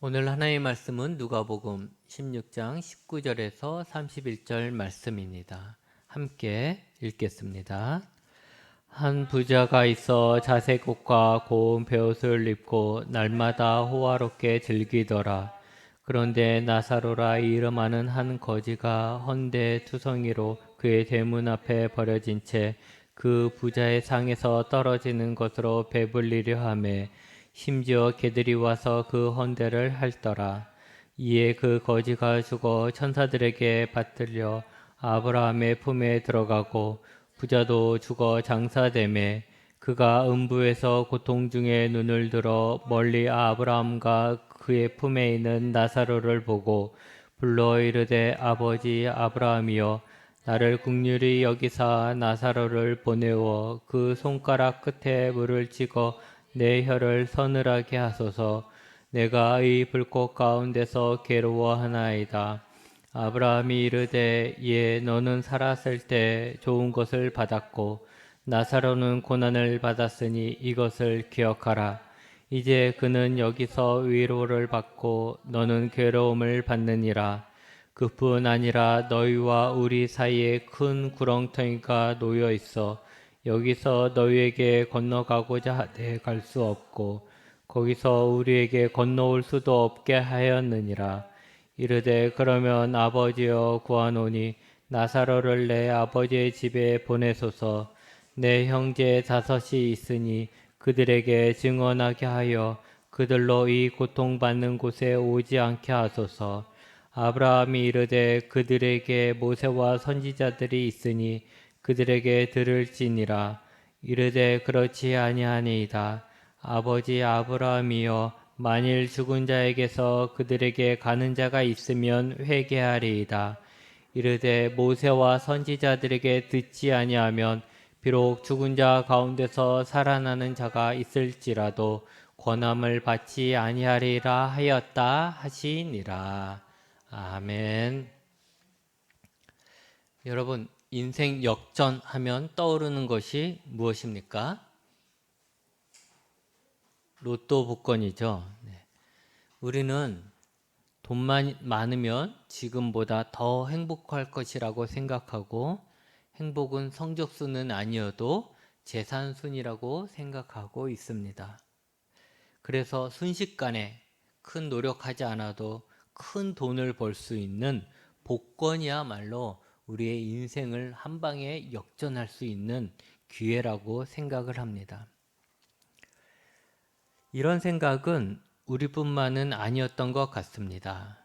오늘 하나의 말씀은 누가복음 16장 19절에서 31절 말씀입니다. 함께 읽겠습니다. 한 부자가 있어 자색 옷과 고운 베옷을 입고 날마다 호화롭게 즐기더라. 그런데 나사로라 이름하는 한 거지가 헌데 투성이로 그의 대문 앞에 버려진 채 그 부자의 상에서 떨어지는 것으로 배불리려 하매 심지어 개들이 와서 그 헌대를 핥더라. 이에 그 거지가 죽어 천사들에게 받들려 아브라함의 품에 들어가고 부자도 죽어 장사되매 그가 음부에서 고통 중에 눈을 들어 멀리 아브라함과 그의 품에 있는 나사로를 보고 불러 이르되 아버지 아브라함이여 나를 긍휼히 여기사 나사로를 보내어 그 손가락 끝에 물을 찍어 내 혀를 서늘하게 하소서. 내가 이 불꽃 가운데서 괴로워하나이다. 아브라함이 이르되 예 너는 살았을 때 좋은 것을 받았고 나사로는 고난을 받았으니 이것을 기억하라. 이제 그는 여기서 위로를 받고 너는 괴로움을 받느니라. 그뿐 아니라 너희와 우리 사이에 큰 구렁텅이가 놓여 있어 여기서 너희에게 건너가고자 하되 갈 수 없고 거기서 우리에게 건너올 수도 없게 하였느니라. 이르되 그러면 아버지여 구하노니 나사로를 내 아버지의 집에 보내소서. 내 형제 다섯이 있으니 그들에게 증언하게 하여 그들로 이 고통받는 곳에 오지 않게 하소서. 아브라함이 이르되 그들에게 모세와 선지자들이 있으니 그들에게 들을지니라. 이르되 그렇지 아니하니이다. 아버지 아브라함이여 만일 죽은 자에게서 그들에게 가는 자가 있으면 회개하리이다. 이르되 모세와 선지자들에게 듣지 아니하면 비록 죽은 자 가운데서 살아나는 자가 있을지라도 권함을 받지 아니하리라 하였다 하시니라. 아멘. 여러분, 인생 역전하면 떠오르는 것이 무엇입니까? 로또 복권이죠. 네. 우리는 돈만 많으면 지금보다 더 행복할 것이라고 생각하고 행복은 성적순은 아니어도 재산순이라고 생각하고 있습니다. 그래서 순식간에 큰 노력하지 않아도 큰 돈을 벌 수 있는 복권이야말로 우리의 인생을 한 방에 역전할 수 있는 기회라고 생각을 합니다. 이런 생각은 우리뿐만은 아니었던 것 같습니다.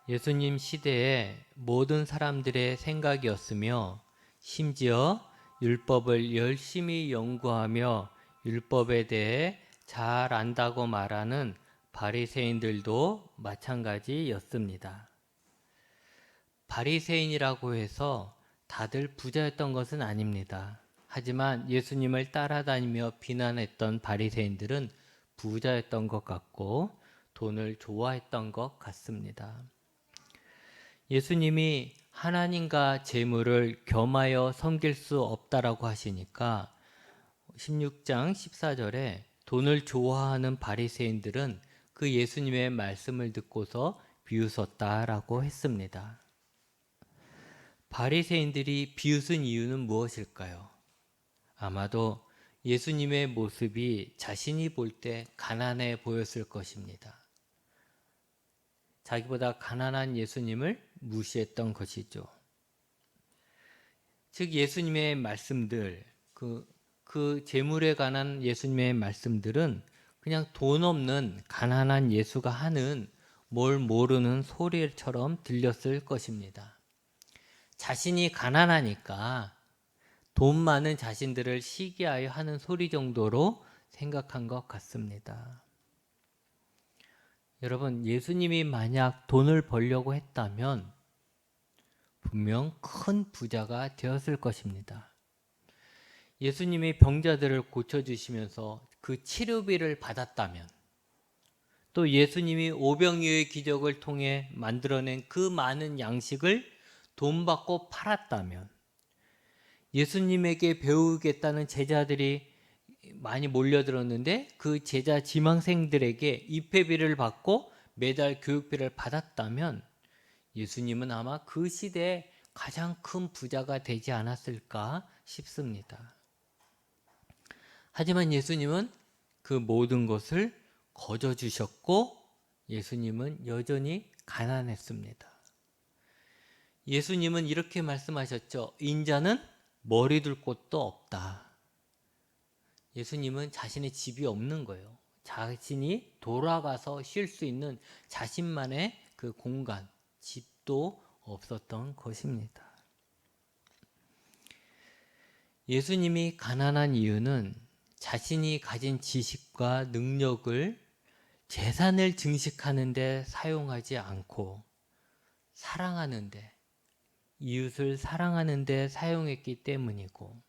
예수님 시대에 모든 사람들의 생각이었으며 심지어 율법을 열심히 연구하며 율법에 대해 잘 안다고 말하는 바리새인들도 마찬가지였습니다. 바리새인이라고 해서 다들 부자였던 것은 아닙니다. 하지만 예수님을 따라다니며 비난했던 바리새인들은 부자였던 것 같고 돈을 좋아했던 것 같습니다. 예수님이 하나님과 재물을 겸하여 섬길 수 없다라고 하시니까 16장 14절에 돈을 좋아하는 바리새인들은 그 예수님의 말씀을 듣고서 비웃었다라고 했습니다. 바리새인들이 비웃은 이유는 무엇일까요? 아마도 예수님의 모습이 자신이 볼 때 가난해 보였을 것입니다. 자기보다 가난한 예수님을 무시했던 것이죠. 즉 예수님의 말씀들, 그 재물에 관한 예수님의 말씀들은 그냥 돈 없는 가난한 예수가 하는 뭘 모르는 소리처럼 들렸을 것입니다. 자신이 가난하니까 돈 많은 자신들을 시기하여 하는 소리 정도로 생각한 것 같습니다. 여러분, 예수님이 만약 돈을 벌려고 했다면 분명 큰 부자가 되었을 것입니다. 예수님이 병자들을 고쳐주시면서 그 치료비를 받았다면, 또 예수님이 오병이어의 기적을 통해 만들어낸 그 많은 양식을 돈 받고 팔았다면, 예수님에게 배우겠다는 제자들이 많이 몰려들었는데 그 제자 지망생들에게 입회비를 받고 매달 교육비를 받았다면 예수님은 아마 그 시대에 가장 큰 부자가 되지 않았을까 싶습니다. 하지만 예수님은 그 모든 것을 거저 주셨고 예수님은 여전히 가난했습니다. 예수님은 이렇게 말씀하셨죠. 인자는 머리 둘 곳도 없다. 예수님은 자신의 집이 없는 거예요. 자신이 돌아가서 쉴 수 있는 자신만의 그 공간, 집도 없었던 것입니다. 예수님이 가난한 이유는 자신이 가진 지식과 능력을 재산을 증식하는 데 사용하지 않고 사랑하는 데, 이웃을 사랑하는 데 사용했기 때문이고,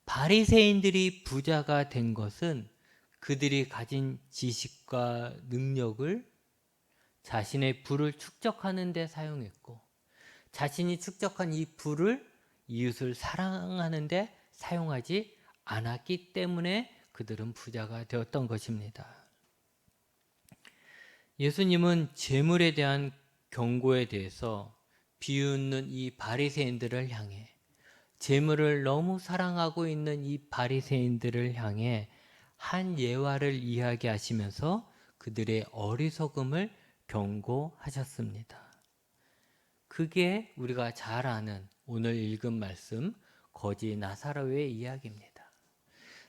바리새인들이 부자가 된 것은 그들이 가진 지식과 능력을 자신의 부를 축적하는 데 사용했고, 자신이 축적한 이 부를 이웃을 사랑하는 데 사용하지 않았기 때문에 그들은 부자가 되었던 것입니다. 예수님은 재물에 대한 경고에 대해서 비웃는 이 바리새인들을 향해, 재물을 너무 사랑하고 있는 이 바리새인들을 향해 한 예화를 이야기하시면서 그들의 어리석음을 경고하셨습니다. 그게 우리가 잘 아는 오늘 읽은 말씀 거지 나사로의 이야기입니다.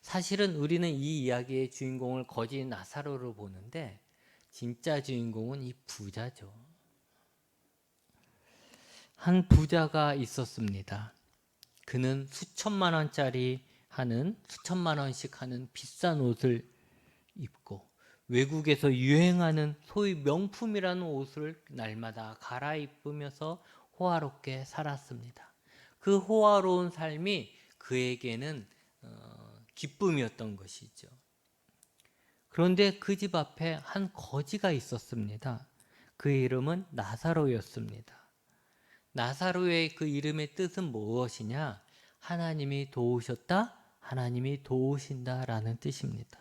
사실은 우리는 이 이야기의 주인공을 거지 나사로로 보는데 진짜 주인공은 이 부자죠. 한 부자가 있었습니다. 그는 수천만 원씩 하는 비싼 옷을 입고 외국에서 유행하는 소위 명품이라는 옷을 날마다 갈아입으면서 호화롭게 살았습니다. 그 호화로운 삶이 그에게는 기쁨이었던 것이죠. 그런데 그 집 앞에 한 거지가 있었습니다. 그의 이름은 나사로였습니다. 나사로의 그 이름의 뜻은 무엇이냐? 하나님이 도우셨다, 하나님이 도우신다 라는 뜻입니다.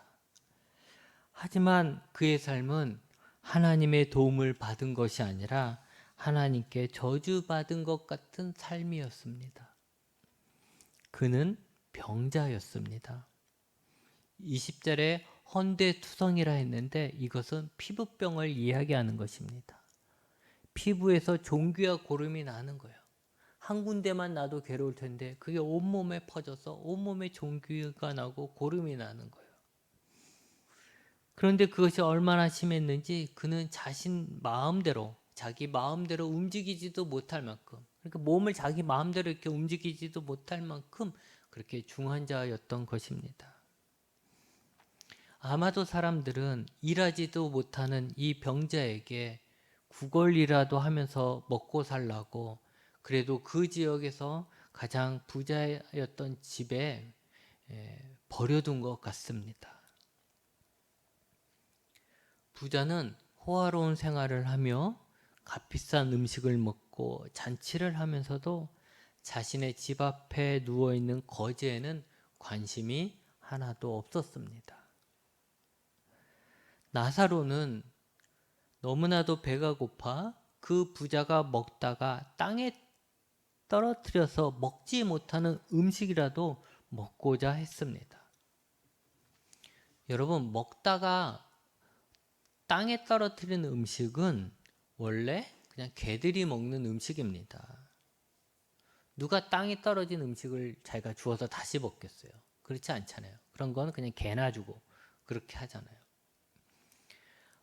하지만 그의 삶은 하나님의 도움을 받은 것이 아니라 하나님께 저주받은 것 같은 삶이었습니다. 그는 병자였습니다. 20절에 헌대투성이라 했는데 이것은 피부병을 이야기하는 것입니다. 피부에서 종귀와 고름이 나는 거예요. 한 군데만 나도 괴로울 텐데 그게 온몸에 퍼져서 온몸에 종귀가 나고 고름이 나는 거예요. 그런데 그것이 얼마나 심했는지 그는 자기 마음대로 움직이지도 못할 만큼, 그러니까 몸을 자기 마음대로 이렇게 움직이지도 못할 만큼 그렇게 중환자였던 것입니다. 아마도 사람들은 일하지도 못하는 이 병자에게 구걸이라도 하면서 먹고 살라고 그래도 그 지역에서 가장 부자였던 집에 버려둔 것 같습니다. 부자는 호화로운 생활을 하며 값비싼 음식을 먹고 잔치를 하면서도 자신의 집 앞에 누워있는 거지에는 관심이 하나도 없었습니다. 나사로는 너무나도 배가 고파 그 부자가 먹다가 땅에 떨어뜨려서 먹지 못하는 음식이라도 먹고자 했습니다. 여러분, 먹다가 땅에 떨어뜨리는 음식은 원래 그냥 개들이 먹는 음식입니다. 누가 땅에 떨어진 음식을 자기가 주워서 다시 먹겠어요? 그렇지 않잖아요. 그런 건 그냥 개나 주고 그렇게 하잖아요.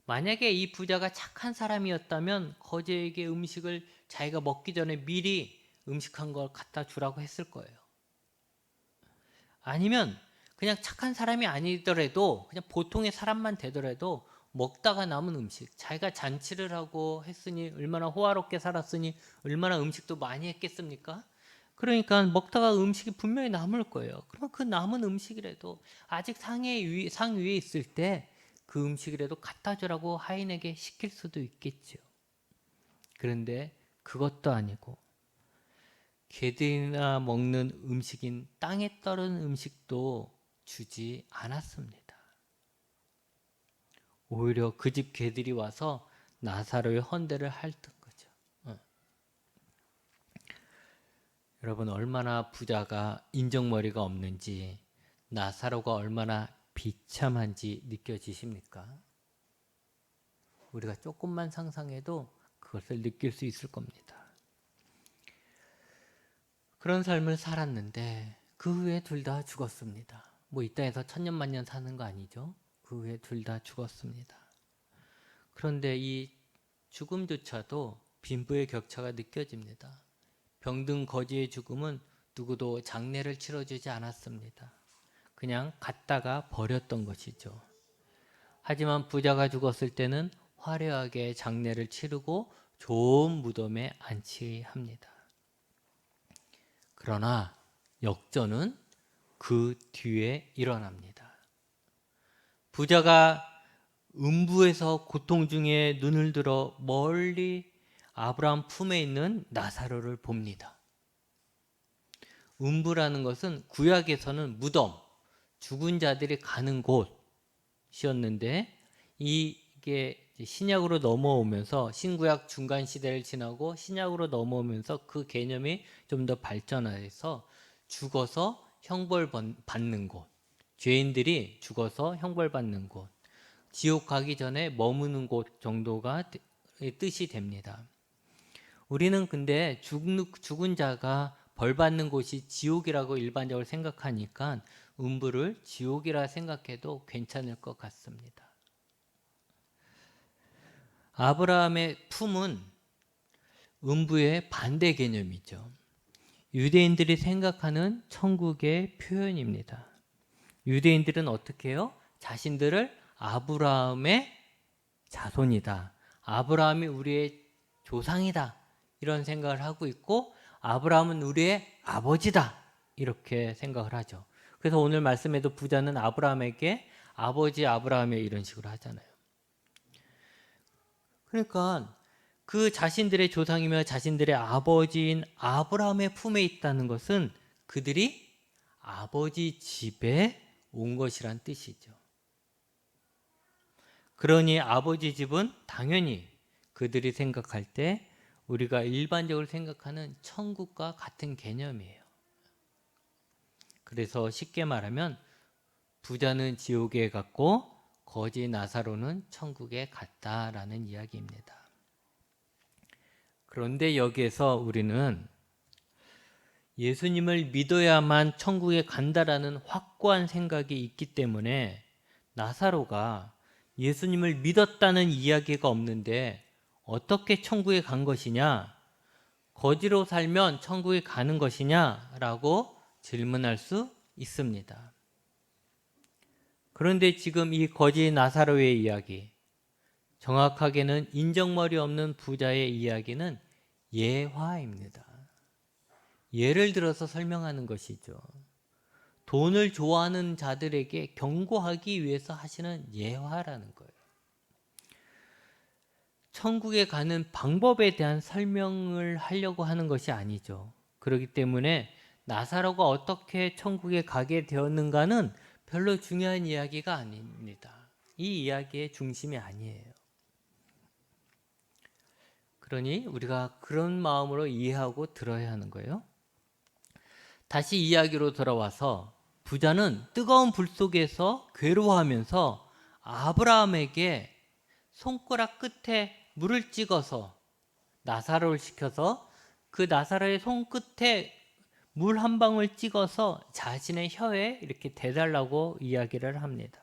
만약에 이 부자가 착한 사람이었다면 거지에게 음식을 자기가 먹기 전에 미리 음식한 걸 갖다 주라고 했을 거예요. 아니면 그냥 착한 사람이 아니더라도 그냥 보통의 사람만 되더라도 먹다가 남은 음식, 자기가 잔치를 하고 했으니 얼마나 호화롭게 살았으니 얼마나 음식도 많이 했겠습니까? 그러니까 먹다가 음식이 분명히 남을 거예요. 그럼 그 남은 음식이라도 아직 상 위에 있을 때 그 음식이라도 갖다 주라고 하인에게 시킬 수도 있겠죠. 그런데 그것도 아니고 개들이나 먹는 음식인 땅에 떨어진 음식도 주지 않았습니다. 오히려 그 집 개들이 와서 나사로의 헌대를 핥은 거죠. 여러분 얼마나 부자가 인정머리가 없는지 나사로가 얼마나 비참한지 느껴지십니까? 우리가 조금만 상상해도 그것을 느낄 수 있을 겁니다. 그런 삶을 살았는데 그 후에 둘 다 죽었습니다. 뭐 이 땅에서 천년만년 사는 거 아니죠? 그 후에 둘 다 죽었습니다. 그런데 이 죽음조차도 빈부의 격차가 느껴집니다. 병든 거지의 죽음은 누구도 장례를 치러주지 않았습니다. 그냥 갔다가 버렸던 것이죠. 하지만 부자가 죽었을 때는 화려하게 장례를 치르고 좋은 무덤에 안치합니다. 그러나 역전은 그 뒤에 일어납니다. 부자가 음부에서 고통 중에 눈을 들어 멀리 아브라함 품에 있는 나사로를 봅니다. 음부라는 것은 구약에서는 무덤, 죽은 자들이 가는 곳이었는데 이게 신약으로 넘어오면서 신구약 중간 시대를 지나고 신약으로 넘어오면서 그 개념이 좀 더 발전해서 죽어서 형벌 받는 곳, 죄인들이 죽어서 형벌 받는 곳, 지옥 가기 전에 머무는 곳 정도가 뜻이 됩니다. 우리는 근데 죽은 자가 벌 받는 곳이 지옥이라고 일반적으로 생각하니까 음부를 지옥이라 생각해도 괜찮을 것 같습니다. 아브라함의 품은 음부의 반대 개념이죠. 유대인들이 생각하는 천국의 표현입니다. 유대인들은 어떻게 해요? 자신들을 아브라함의 자손이다. 아브라함이 우리의 조상이다. 이런 생각을 하고 있고 아브라함은 우리의 아버지다. 이렇게 생각을 하죠. 그래서 오늘 말씀에도 부자는 아브라함에게 아버지 아브라함이 이런 식으로 하잖아요. 그러니까 그 자신들의 조상이며 자신들의 아버지인 아브라함의 품에 있다는 것은 그들이 아버지 집에 온 것이란 뜻이죠. 그러니 아버지 집은 당연히 그들이 생각할 때 우리가 일반적으로 생각하는 천국과 같은 개념이에요. 그래서 쉽게 말하면 부자는 지옥에 갔고 거지 나사로는 천국에 갔다라는 이야기입니다. 그런데 여기에서 우리는 예수님을 믿어야만 천국에 간다라는 확고한 생각이 있기 때문에 나사로가 예수님을 믿었다는 이야기가 없는데 어떻게 천국에 간 것이냐? 거지로 살면 천국에 가는 것이냐? 라고 질문할 수 있습니다. 그런데 지금 이 거지 나사로의 이야기, 정확하게는 인정머리 없는 부자의 이야기는 예화입니다. 예를 들어서 설명하는 것이죠. 돈을 좋아하는 자들에게 경고하기 위해서 하시는 예화라는 거예요. 천국에 가는 방법에 대한 설명을 하려고 하는 것이 아니죠. 그렇기 때문에 나사로가 어떻게 천국에 가게 되었는가는 별로 중요한 이야기가 아닙니다. 이 이야기의 중심이 아니에요. 그러니 우리가 그런 마음으로 이해하고 들어야 하는 거예요. 다시 이야기로 돌아와서 부자는 뜨거운 불 속에서 괴로워하면서 아브라함에게 손가락 끝에 물을 찍어서 나사로를 시켜서 그 나사로의 손끝에 물 한 방울 찍어서 자신의 혀에 이렇게 대달라고 이야기를 합니다.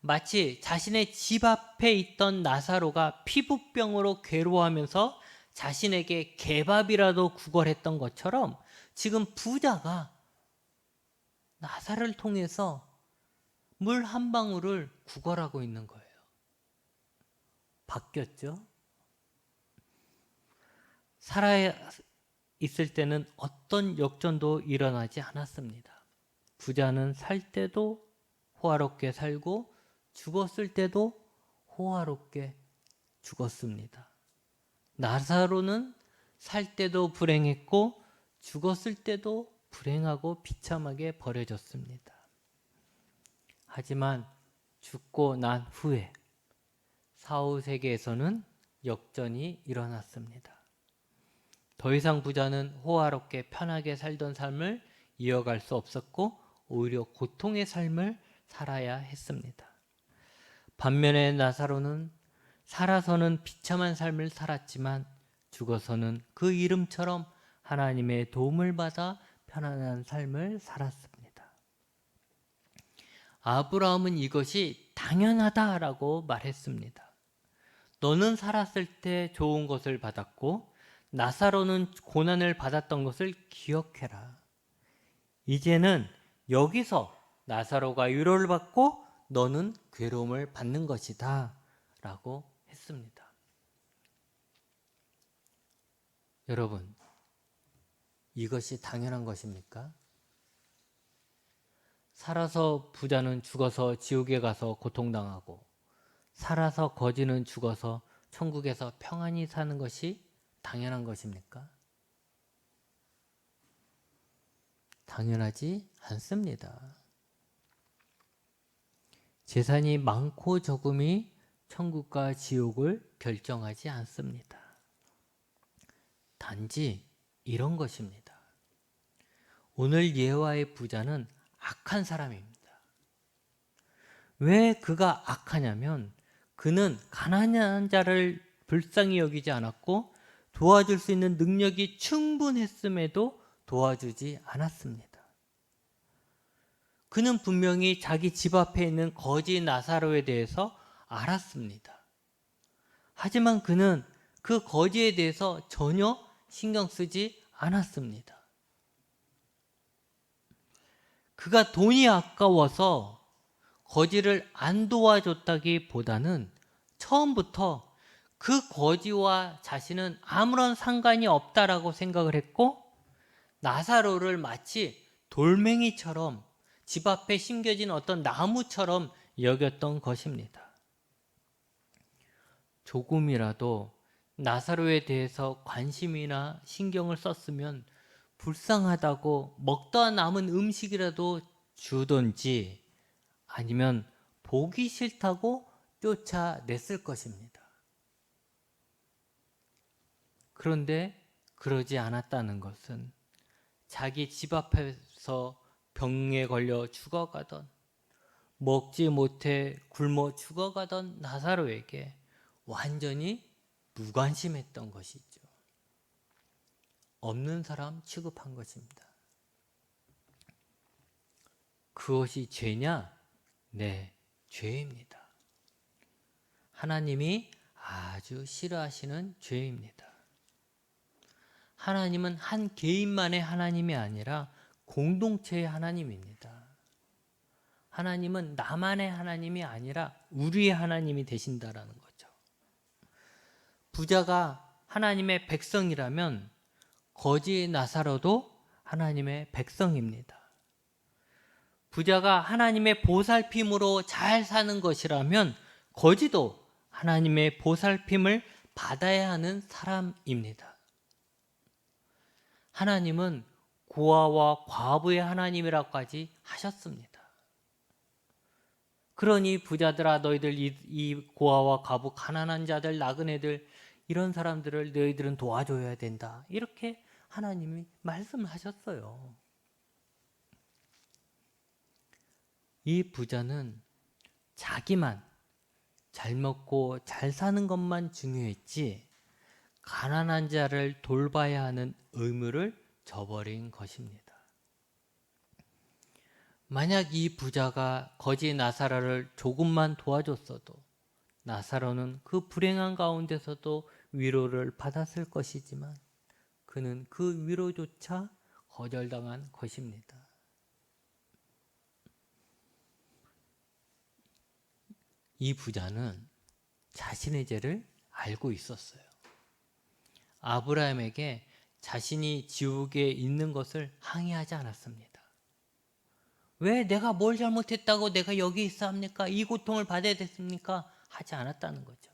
마치 자신의 집 앞에 있던 나사로가 피부병으로 괴로워하면서 자신에게 개밥이라도 구걸했던 것처럼 지금 부자가 나사로를 통해서 물 한 방울을 구걸하고 있는 거예요. 바뀌었죠? 살아 있을 때는 어떤 역전도 일어나지 않았습니다. 부자는 살 때도 호화롭게 살고 죽었을 때도 호화롭게 죽었습니다. 나사로는 살 때도 불행했고 죽었을 때도 불행하고 비참하게 버려졌습니다. 하지만 죽고 난 후에 사후 세계에서는 역전이 일어났습니다. 더 이상 부자는 호화롭게 편하게 살던 삶을 이어갈 수 없었고 오히려 고통의 삶을 살아야 했습니다. 반면에 나사로는 살아서는 비참한 삶을 살았지만 죽어서는 그 이름처럼 하나님의 도움을 받아 편안한 삶을 살았습니다. 아브라함은 이것이 당연하다라고 말했습니다. 너는 살았을 때 좋은 것을 받았고 나사로는 고난을 받았던 것을 기억해라. 이제는 여기서 나사로가 위로를 받고 너는 괴로움을 받는 것이다 라고 했습니다. 여러분, 이것이 당연한 것입니까? 살아서 부자는 죽어서 지옥에 가서 고통당하고 살아서 거지는 죽어서 천국에서 평안히 사는 것이 당연한 것입니까? 당연하지 않습니다. 재산이 많고 적음이 천국과 지옥을 결정하지 않습니다. 단지 이런 것입니다. 오늘 예화의 부자는 악한 사람입니다. 왜 그가 악하냐면 그는 가난한 자를 불쌍히 여기지 않았고 도와줄 수 있는 능력이 충분했음에도 도와주지 않았습니다. 그는 분명히 자기 집 앞에 있는 거지 나사로에 대해서 알았습니다. 하지만 그는 그 거지에 대해서 전혀 신경 쓰지 않았습니다. 그가 돈이 아까워서 거지를 안 도와줬다기보다는 처음부터 그 거지와 자신은 아무런 상관이 없다라고 생각을 했고 나사로를 마치 돌멩이처럼 집 앞에 심겨진 어떤 나무처럼 여겼던 것입니다. 조금이라도 나사로에 대해서 관심이나 신경을 썼으면 불쌍하다고 먹다 남은 음식이라도 주던지 아니면 보기 싫다고 쫓아냈을 것입니다. 그런데 그러지 않았다는 것은 자기 집 앞에서 병에 걸려 죽어가던 먹지 못해 굶어 죽어가던 나사로에게 완전히 무관심했던 것이죠. 없는 사람 취급한 것입니다. 그것이 죄냐? 네, 죄입니다. 하나님이 아주 싫어하시는 죄입니다. 하나님은 한 개인만의 하나님이 아니라 공동체의 하나님입니다. 하나님은 나만의 하나님이 아니라 우리의 하나님이 되신다라는 거죠. 부자가 하나님의 백성이라면 거지 나사로도 하나님의 백성입니다. 부자가 하나님의 보살핌으로 잘 사는 것이라면 거지도 하나님의 보살핌을 받아야 하는 사람입니다. 하나님은 고아와 과부의 하나님이라고까지 하셨습니다. 그러니 부자들아 너희들 이 고아와 과부 가난한 자들 나그네들 이런 사람들을 너희들은 도와줘야 된다. 이렇게 하나님이 말씀을 하셨어요. 이 부자는 자기만 잘 먹고 잘 사는 것만 중요했지 가난한 자를 돌봐야 하는 의무를 저버린 것입니다. 만약 이 부자가 거지 나사로를 조금만 도와줬어도 나사로는 그 불행한 가운데서도 위로를 받았을 것이지만 그는 그 위로조차 거절당한 것입니다. 이 부자는 자신의 죄를 알고 있었어요. 아브라함에게 자신이 지옥에 있는 것을 항의하지 않았습니다. 왜 내가 뭘 잘못했다고 내가 여기 있어 합니까? 이 고통을 받아야 됐습니까? 하지 않았다는 거죠.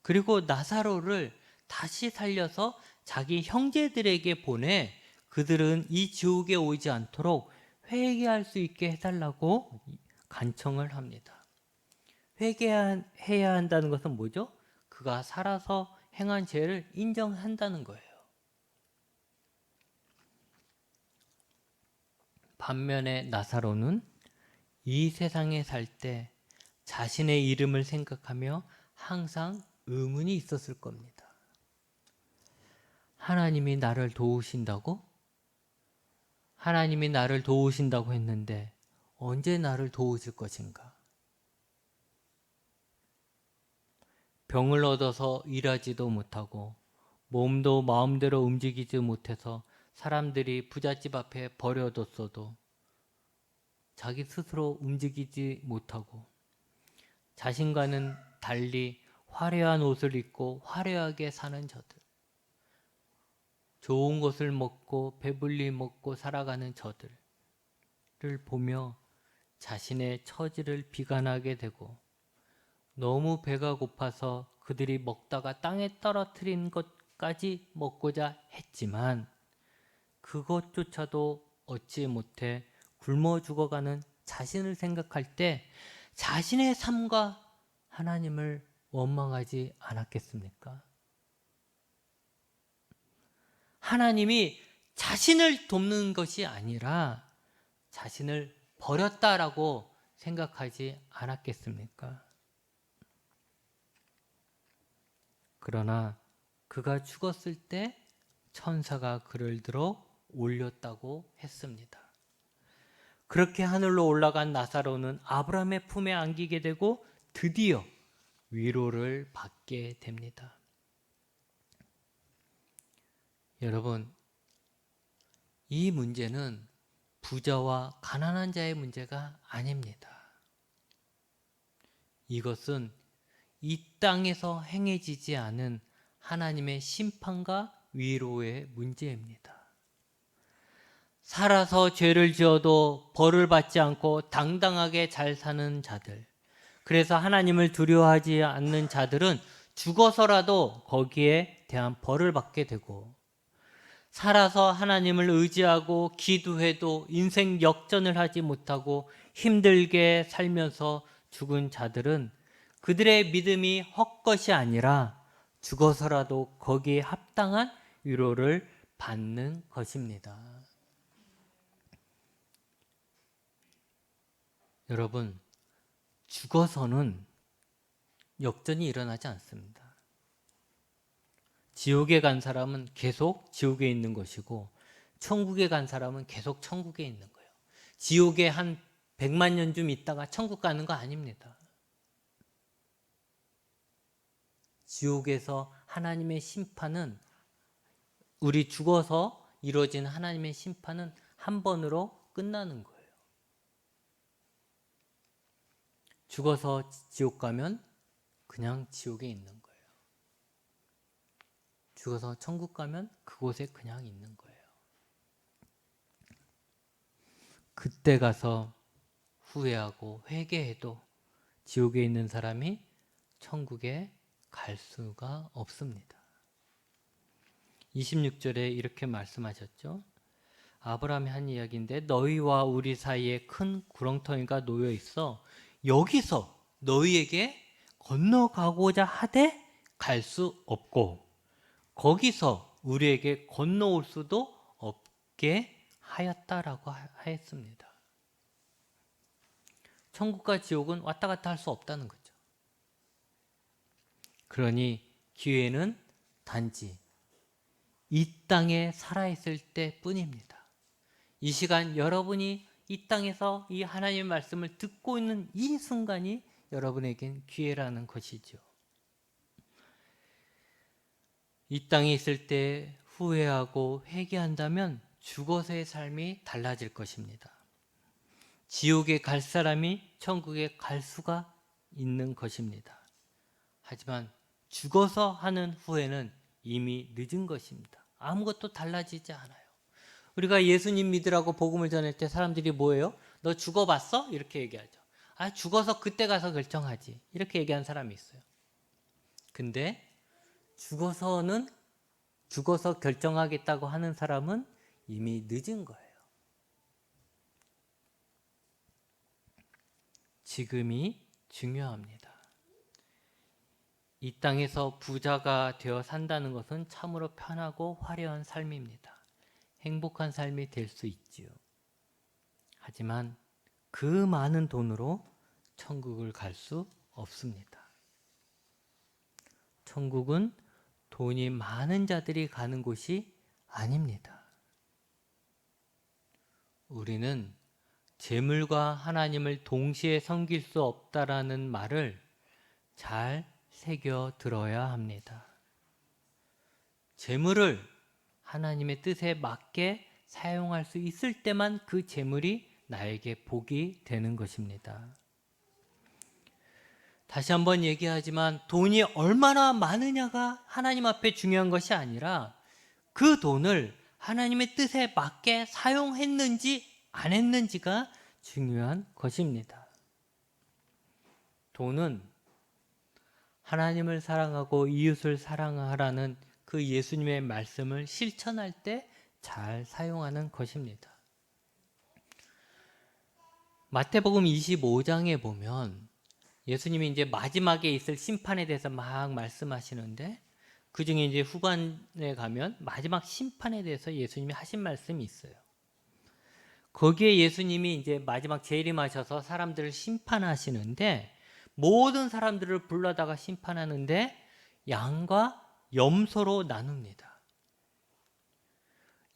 그리고 나사로를 다시 살려서 자기 형제들에게 보내 그들은 이 지옥에 오지 않도록 회개할 수 있게 해달라고 간청을 합니다. 회개해야 한다는 것은 뭐죠? 그가 살아서 행한 죄를 인정한다는 거예요. 반면에 나사로는 이 세상에 살 때 자신의 이름을 생각하며 항상 의문이 있었을 겁니다. 하나님이 나를 도우신다고? 하나님이 나를 도우신다고 했는데 언제 나를 도우실 것인가? 병을 얻어서 일하지도 못하고 몸도 마음대로 움직이지 못해서 사람들이 부잣집 앞에 버려뒀어도 자기 스스로 움직이지 못하고 자신과는 달리 화려한 옷을 입고 화려하게 사는 저들, 좋은 것을 먹고 배불리 먹고 살아가는 저들을 보며 자신의 처지를 비관하게 되고 너무 배가 고파서 그들이 먹다가 땅에 떨어뜨린 것까지 먹고자 했지만 그것조차도 얻지 못해 굶어 죽어가는 자신을 생각할 때 자신의 삶과 하나님을 원망하지 않았겠습니까? 하나님이 자신을 돕는 것이 아니라 자신을 버렸다라고 생각하지 않았겠습니까? 그러나 그가 죽었을 때 천사가 그를 들어 올렸다고 했습니다. 그렇게 하늘로 올라간 나사로는 아브라함의 품에 안기게 되고 드디어 위로를 받게 됩니다. 여러분, 이 문제는 부자와 가난한 자의 문제가 아닙니다. 이것은 이 땅에서 행해지지 않은 하나님의 심판과 위로의 문제입니다. 살아서 죄를 지어도 벌을 받지 않고 당당하게 잘 사는 자들, 그래서 하나님을 두려워하지 않는 자들은 죽어서라도 거기에 대한 벌을 받게 되고, 살아서 하나님을 의지하고 기도해도 인생 역전을 하지 못하고 힘들게 살면서 죽은 자들은 그들의 믿음이 헛것이 아니라 죽어서라도 거기에 합당한 위로를 받는 것입니다. 여러분, 죽어서는 역전이 일어나지 않습니다. 지옥에 간 사람은 계속 지옥에 있는 것이고 천국에 간 사람은 계속 천국에 있는 거예요. 지옥에 한 100만 년 좀 있다가 천국 가는 거 아닙니다. 지옥에서 하나님의 심판은, 우리 죽어서 이루어진 하나님의 심판은 한 번으로 끝나는 거예요. 죽어서 지옥 가면 그냥 지옥에 있는 거예요. 죽어서 천국 가면 그곳에 그냥 있는 거예요. 그때 가서 후회하고 회개해도 지옥에 있는 사람이 천국에 갈 수가 없습니다. 26절에 이렇게 말씀하셨죠. 아브라함이 한 이야기인데 너희와 우리 사이에 큰 구렁텅이가 놓여 있어 여기서 너희에게 건너가고자 하되 갈 수 없고 거기서 우리에게 건너올 수도 없게 하였다라고 하였습니다. 천국과 지옥은 왔다 갔다 할 수 없다는 거죠. 그러니 기회는 단지 이 땅에 살아있을 때뿐입니다. 이 시간 여러분이 이 땅에서 이 하나님의 말씀을 듣고 있는 이 순간이 여러분에겐 기회라는 것이죠. 이 땅에 있을 때 후회하고 회개한다면 죽어서의 삶이 달라질 것입니다. 지옥에 갈 사람이 천국에 갈 수가 있는 것입니다. 하지만 죽어서 하는 후회는 이미 늦은 것입니다. 아무것도 달라지지 않아요. 우리가 예수님 믿으라고 복음을 전할 때 사람들이 뭐예요? 너 죽어봤어? 이렇게 얘기하죠. 아, 죽어서 그때 가서 결정하지. 이렇게 얘기하는 사람이 있어요. 근데 죽어서 결정하겠다고 하는 사람은 이미 늦은 거예요. 지금이 중요합니다. 이 땅에서 부자가 되어 산다는 것은 참으로 편하고 화려한 삶입니다. 행복한 삶이 될 수 있지요. 하지만 그 많은 돈으로 천국을 갈 수 없습니다. 천국은 돈이 많은 자들이 가는 곳이 아닙니다. 우리는 재물과 하나님을 동시에 섬길 수 없다라는 말을 잘 새겨 들어야 합니다. 재물을 하나님의 뜻에 맞게 사용할 수 있을 때만 그 재물이 나에게 복이 되는 것입니다. 다시 한번 얘기하지만 돈이 얼마나 많으냐가 하나님 앞에 중요한 것이 아니라 그 돈을 하나님의 뜻에 맞게 사용했는지 안 했는지가 중요한 것입니다. 돈은 하나님을 사랑하고 이웃을 사랑하라는 그 예수님의 말씀을 실천할 때 잘 사용하는 것입니다. 마태복음 25장에 보면 예수님이 이제 마지막에 있을 심판에 대해서 막 말씀하시는데 그 중에 이제 후반에 가면 마지막 심판에 대해서 예수님이 하신 말씀이 있어요. 거기에 예수님이 이제 마지막 재림하셔서 사람들을 심판하시는데 모든 사람들을 불러다가 심판하는데 양과 염소로 나눕니다.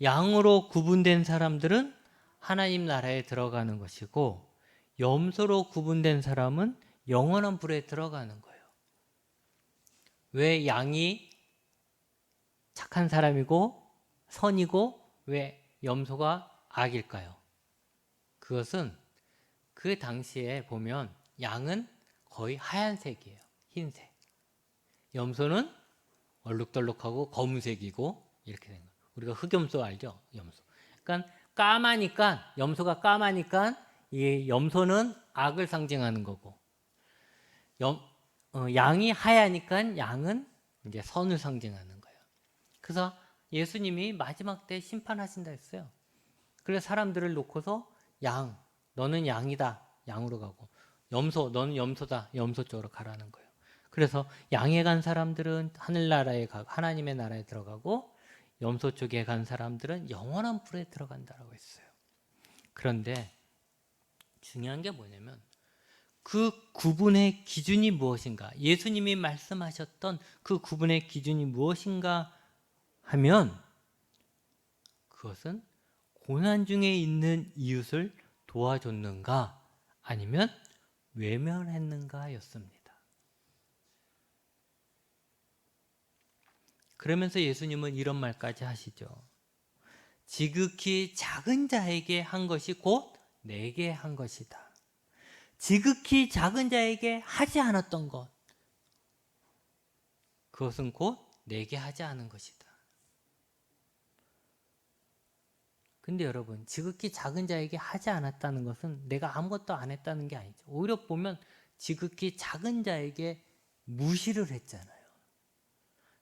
양으로 구분된 사람들은 하나님 나라에 들어가는 것이고 염소로 구분된 사람은 영원한 불에 들어가는 거예요. 왜 양이 착한 사람이고 선이고 왜 염소가 악일까요? 그것은 그 당시에 보면 양은 거의 하얀색이에요. 흰색. 염소는 얼룩덜룩하고 검은색이고 이렇게 된 거예요. 우리가 흑염소 알죠? 염소. 그러니까 까마니까 염소가 까마니까 이 염소는 악을 상징하는 거고 양이 하얘니까 양은 이제 선을 상징하는 거예요. 그래서 예수님이 마지막 때 심판하신다 했어요. 그래서 사람들을 놓고서 양, 너는 양이다. 양으로 가고 염소, 너는 염소다. 염소 쪽으로 가라는 거예요. 그래서 양에 간 사람들은 하늘나라에 가고 하나님의 나라에 들어가고 염소 쪽에 간 사람들은 영원한 불에 들어간다라고 했어요. 그런데 중요한 게 뭐냐면 그 구분의 기준이 무엇인가? 예수님이 말씀하셨던 그 구분의 기준이 무엇인가 하면 그것은 고난 중에 있는 이웃을 도와줬는가 아니면 외면했는가 였습니다. 그러면서 예수님은 이런 말까지 하시죠. 지극히 작은 자에게 한 것이 곧 내게 한 것이다. 지극히 작은 자에게 하지 않았던 것, 그것은 곧 내게 하지 않은 것이다. 근데 여러분, 지극히 작은 자에게 하지 않았다는 것은 내가 아무것도 안 했다는 게 아니죠. 오히려 보면 지극히 작은 자에게 무시를 했잖아요.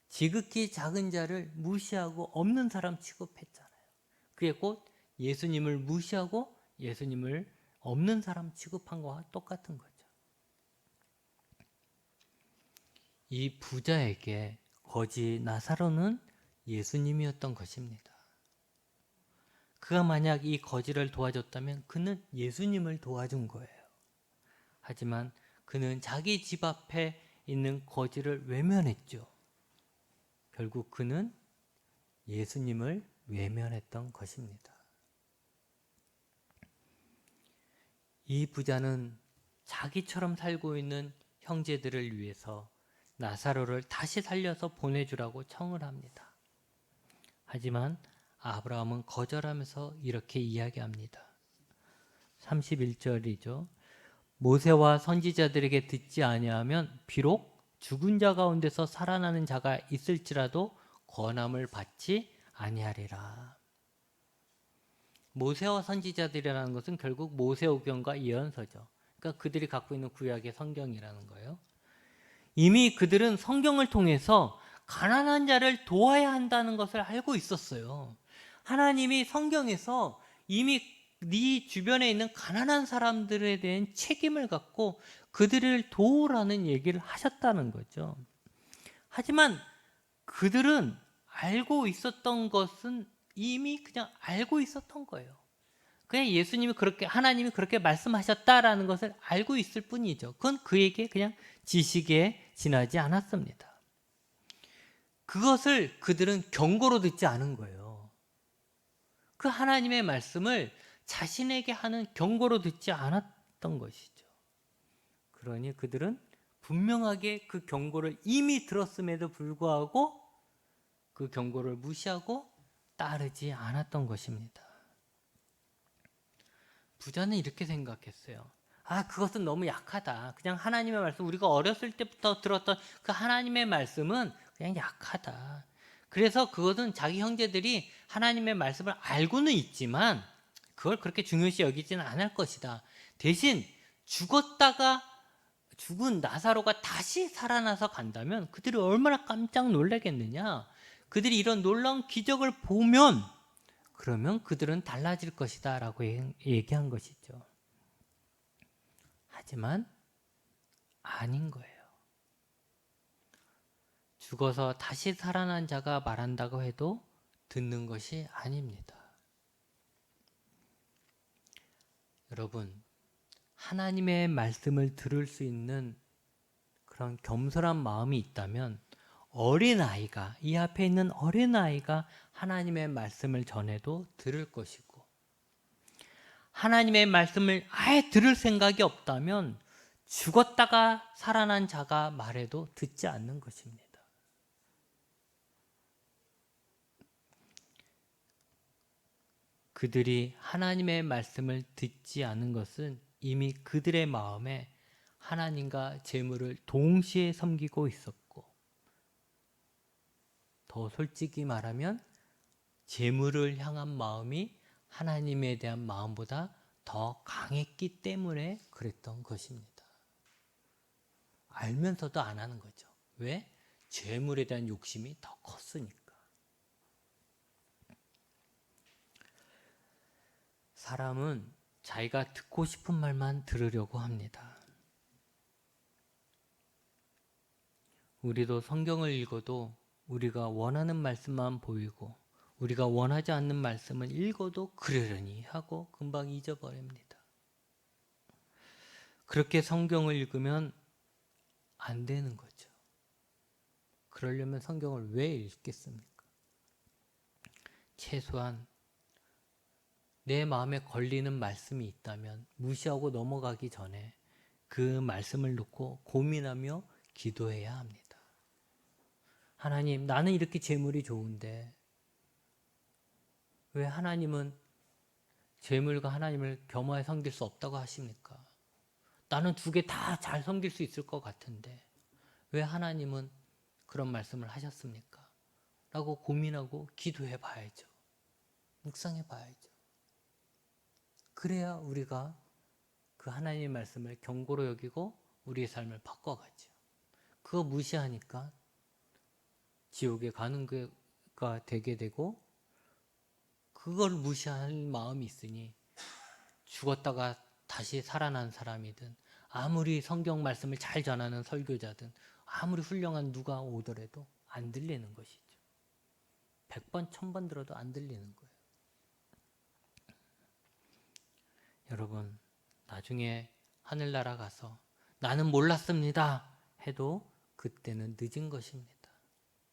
지극히 작은 자를 무시하고 없는 사람 취급했잖아요. 그게 곧 예수님을 무시하고 예수님을 없는 사람 취급한 거와 똑같은 거죠. 이 부자에게 거지 나사로는 예수님이었던 것입니다. 그가 만약 이 거지를 도와줬다면 그는 예수님을 도와준 거예요. 하지만 그는 자기 집 앞에 있는 거지를 외면했죠. 결국 그는 예수님을 외면했던 것입니다. 이 부자는 자기처럼 살고 있는 형제들을 위해서 나사로를 다시 살려서 보내주라고 청을 합니다. 하지만 아브라함은 거절하면서 이렇게 이야기합니다. 31절이죠. 모세와 선지자들에게 듣지 아니하면 비록 죽은 자 가운데서 살아나는 자가 있을지라도 권함을 받지 아니하리라. 모세와 선지자들이라는 것은 결국 모세오경과 예언서죠. 그러니까 그들이 갖고 있는 구약의 성경이라는 거예요. 이미 그들은 성경을 통해서 가난한 자를 도와야 한다는 것을 알고 있었어요. 하나님이 성경에서 이미 네 주변에 있는 가난한 사람들에 대한 책임을 갖고 그들을 도우라는 얘기를 하셨다는 거죠. 하지만 그들은 알고 있었던 것은 이미 그냥 알고 있었던 거예요. 그냥 예수님이 그렇게, 하나님이 그렇게 말씀하셨다라는 것을 알고 있을 뿐이죠. 그건 그에게 그냥 지식에 지나지 않았습니다. 그것을 그들은 경고로 듣지 않은 거예요. 그 하나님의 말씀을 자신에게 하는 경고로 듣지 않았던 것이죠. 그러니 그들은 분명하게 그 경고를 이미 들었음에도 불구하고 그 경고를 무시하고 따르지 않았던 것입니다. 부자는 이렇게 생각했어요. 아, 그것은 너무 약하다. 그냥 하나님의 말씀, 우리가 어렸을 때부터 들었던 그 하나님의 말씀은 그냥 약하다. 그래서 그것은 자기 형제들이 하나님의 말씀을 알고는 있지만 그걸 그렇게 중요시 여기지는 않을 것이다. 대신 죽었다가 죽은 나사로가 다시 살아나서 간다면 그들이 얼마나 깜짝 놀라겠느냐. 그들이 이런 놀라운 기적을 보면 그러면 그들은 달라질 것이다 라고 얘기한 것이죠. 하지만 아닌 거예요. 죽어서 다시 살아난 자가 말한다고 해도 듣는 것이 아닙니다. 여러분, 하나님의 말씀을 들을 수 있는 그런 겸손한 마음이 있다면 어린아이가, 이 앞에 있는 어린아이가 하나님의 말씀을 전해도 들을 것이고, 하나님의 말씀을 아예 들을 생각이 없다면 죽었다가 살아난 자가 말해도 듣지 않는 것입니다. 그들이 하나님의 말씀을 듣지 않은 것은 이미 그들의 마음에 하나님과 재물을 동시에 섬기고 있었고, 더 솔직히 말하면 재물을 향한 마음이 하나님에 대한 마음보다 더 강했기 때문에 그랬던 것입니다. 알면서도 안 하는 거죠. 왜? 재물에 대한 욕심이 더 컸으니까. 사람은 자기가 듣고 싶은 말만 들으려고 합니다. 우리도 성경을 읽어도 우리가 원하는 말씀만 보이고 우리가 원하지 않는 말씀을 읽어도 그러려니 하고 금방 잊어버립니다. 그렇게 성경을 읽으면 안 되는 거죠. 그러려면 성경을 왜 읽겠습니까? 최소한 내 마음에 걸리는 말씀이 있다면 무시하고 넘어가기 전에 그 말씀을 놓고 고민하며 기도해야 합니다. 하나님, 나는 이렇게 재물이 좋은데 왜 하나님은 재물과 하나님을 겸하여 섬길 수 없다고 하십니까? 나는 두 개 다 잘 섬길 수 있을 것 같은데 왜 하나님은 그런 말씀을 하셨습니까? 라고 고민하고 기도해 봐야죠. 묵상해 봐야죠. 그래야 우리가 그 하나님의 말씀을 경고로 여기고 우리의 삶을 바꿔가죠. 그거 무시하니까 지옥에 가는 가 되게 되고, 그걸 무시할 마음이 있으니 죽었다가 다시 살아난 사람이든 아무리 성경 말씀을 잘 전하는 설교자든 아무리 훌륭한 누가 오더라도 안 들리는 것이죠. 100번, 1000번 들어도 안 들리는 거예요. 여러분, 나중에 하늘나라 가서 나는 몰랐습니다 해도 그때는 늦은 것입니다.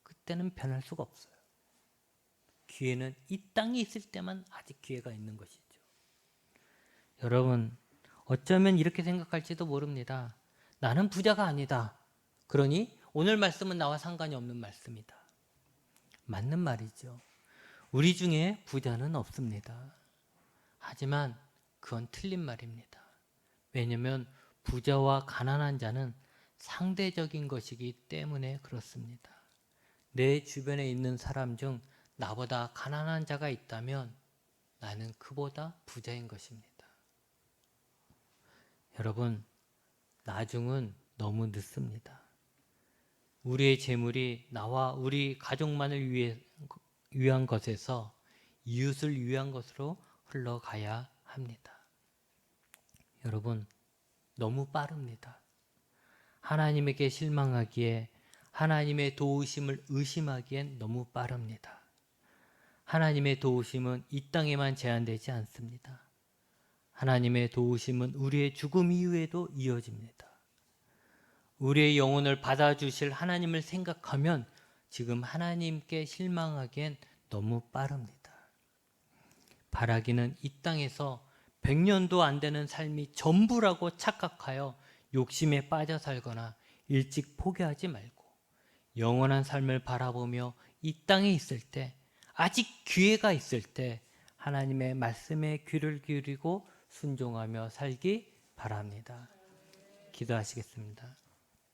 그때는 변할 수가 없어요. 기회는 이 땅에 있을 때만 아직 기회가 있는 것이죠. 여러분, 어쩌면 이렇게 생각할지도 모릅니다. 나는 부자가 아니다. 그러니 오늘 말씀은 나와 상관이 없는 말씀이다. 맞는 말이죠. 우리 중에 부자는 없습니다. 하지만 그건 틀린 말입니다. 왜냐하면 부자와 가난한 자는 상대적인 것이기 때문에 그렇습니다. 내 주변에 있는 사람 중 나보다 가난한 자가 있다면 나는 그보다 부자인 것입니다. 여러분, 나중은 너무 늦습니다. 우리의 재물이 나와 우리 가족만을 위한 것에서 이웃을 위한 것으로 흘러가야 합니다. 여러분, 너무 빠릅니다. 하나님에게 실망하기에 하나님의 도우심을 의심하기엔 너무 빠릅니다. 하나님의 도우심은 이 땅에만 제한되지 않습니다. 하나님의 도우심은 우리의 죽음 이후에도 이어집니다. 우리의 영혼을 받아주실 하나님을 생각하면 지금 하나님께 실망하기엔 너무 빠릅니다. 바라기는 이 땅에서 100년도 안 되는 삶이 전부라고 착각하여 욕심에 빠져 살거나 일찍 포기하지 말고 영원한 삶을 바라보며 이 땅에 있을 때, 아직 기회가 있을 때 하나님의 말씀에 귀를 기울이고 순종하며 살기 바랍니다. 기도하시겠습니다.